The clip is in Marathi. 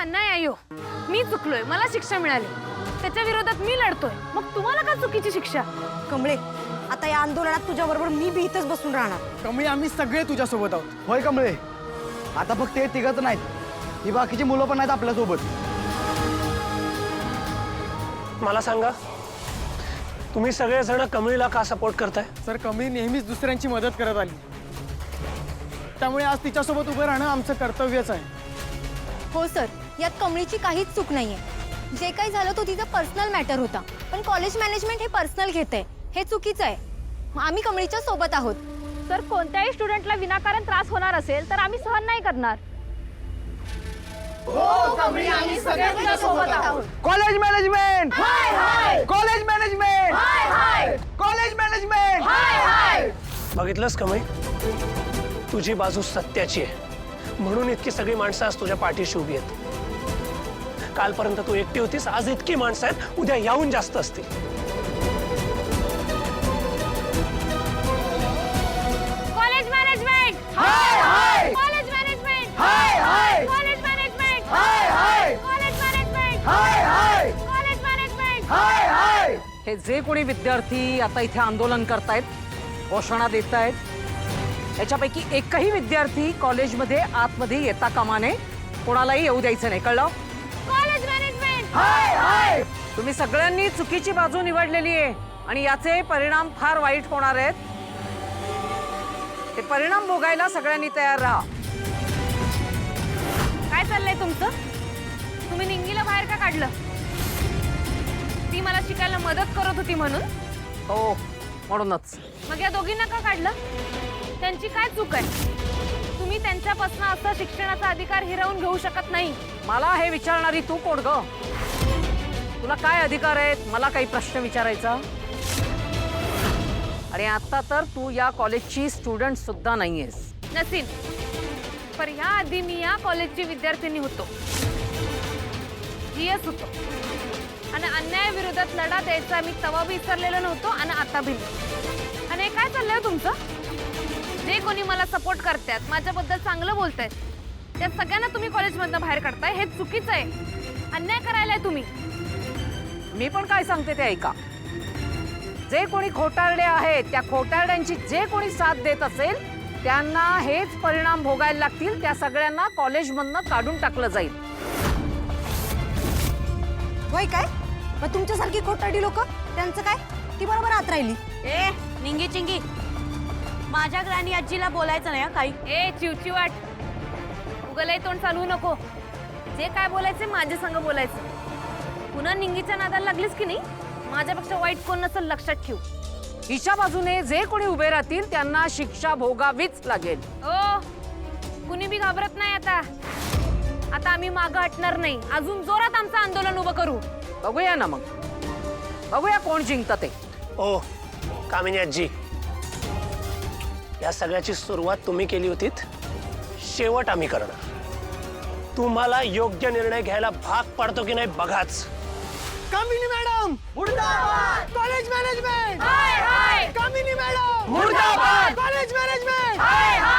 अन्याय आहे हो. मी चुकलोय, मला शिक्षा मिळाली, त्याच्या विरोधात मी लढतोय. मग तुम्हाला का चुकीची शिक्षा? कमळे, आता या आंदोलनात तुझ्या बरोबर मी बी इथेच बसून राहणार. कमळे, आम्ही सगळे तुझ्या सोबत आहोत. होय कमळे, आता फक्त हे तिघच नाहीत, ही बाकीची मुलं पण आहेत आपल्या सोबत. मला सांगा, तुम्ही सगळेजण कमळीला का सपोर्ट करताय? सर, कमळी नेहमीच दुसऱ्यांची मदत करत आली, त्यामुळे आज तिच्यासोबत उभं राहणं आमचं कर्तव्यच आहे. हो सर, यात कमळीची काहीच चूक नाहीये. जे काही झालं तो तिचा पर्सनल मॅटर होता, पण कॉलेज मॅनेजमेंट हे पर्सनल घेते, हे चुकीचं आहे. आम्ही कमळीच्या सोबत आहोत. तर कोणत्याही स्टुडंटला विनाकारण त्रास होणार असेल तर आम्ही सहन नाही करणार. College management, college management, college management. बघितलंस कमळी, तुझी बाजू सत्याची आहे, म्हणून इतकी सगळी माणसं आज तुझ्या पाठीशी उभी आहेत. कालपर्यंत तू एकटी होतीस, आज इतकी माणसं आहेत, उद्या याहून जास्त असतील. College management, college management, college management, college management, college management. हे जे कोणी विद्यार्थी आता इथे आंदोलन करतायत, घोषणा देत आहेत, याच्यापैकी एकही विद्यार्थी कॉलेजमध्ये आतमध्ये येता कामा नये. कोणालाही येऊ द्यायचं नाही, कळलं? College management. तुम्ही सगळ्यांनी चुकीची बाजू निवडलेली आहे आणि याचे परिणाम फार वाईट होणार आहेत. ते परिणाम भोगायला सगळ्यांनी तयार राहा. काय चाललंय तुमचं? तुम्ही निंगीला बाहेर का काढलं? ती मला शिकायला मदत करत होती म्हणून? हो, म्हणूनच. मग या दोघींना का काढलं? त्यांची काय चूक आहे? तुम्ही त्यांच्यापासून असं शिक्षणाचा अधिकार हिरावून घेऊ शकत नाही. मला हे विचारणारी तू कोण ग? तुला काय अधिकार आहेत मला काही प्रश्न विचारायचा? आणि आता तर तू या कॉलेजची स्टुडंट सुद्धा नाहीयेस. नसीन, पर ह्या आधी मी या कॉलेजची विद्यार्थिनी होतो, जीएस होतो, आणि अन्यायाविरोधात लढा द्यायचा मी तवा विसरलेलो नव्हतो आणि आता भी. आणि हे काय चाललंय तुमचं? जे कोणी मला सपोर्ट करतात, माझ्याबद्दल चांगलं बोलतायत, त्या सगळ्यांना तुम्ही कॉलेजमधनं बाहेर काढताय. हे चुकीचं आहे, अन्याय करायलाय तुम्ही. मी पण काय सांगते ते ऐका. जे कोणी खोटारडे आहेत, त्या खोटारड्यांची जे कोणी साथ देत असेल त्यांना हेच परिणाम भोगायला लागतील. त्या सगळ्यांना कॉलेजमधनं काढून टाकलं जाईल. होय काय? मग तुमच्यासारखी खोटारडी लोक, त्यांचं काय? ती बरोबर आत राहिली. ए निंगी चिंगी, माझ्या ग्रानी आजीला बोलायचं नाही काही. ए चिवचिवाट, उगलय तोंड चालवू नको. जे काय बोलायचे माझ्या संग बोलायचं. पुन्हा निंगीच्या नादाला लागलीस की नाही, माझ्यापेक्षा वाईट कोण नसेल लक्षात ठेव. हिच्या बाजूने जे कोणी उभे राहतील त्यांना शिक्षा भोगावीच लागेल. ओ, कुणी बी घाबरत नाही आता. आता आम्ही मागं हटणार नाही. अजून जोरात आमचं आंदोलन उभं करू. बघूया ना मग, बघूया कोण जिंकतं ते. ओ कामिनी आजी, या सगळ्याची सुरुवात तुम्ही केली होतीत, शेवट आम्ही करणार. तुम्हाला योग्य निर्णय घ्यायला भाग पडतो की नाही बघाच. कामिनी मॅडम मुर्दाबाद, कॉलेज मॅनेजमेंट हाय हाय, कामिनी मॅडम मुर्दाबाद, कॉलेज मॅनेजमेंट हाय हाय.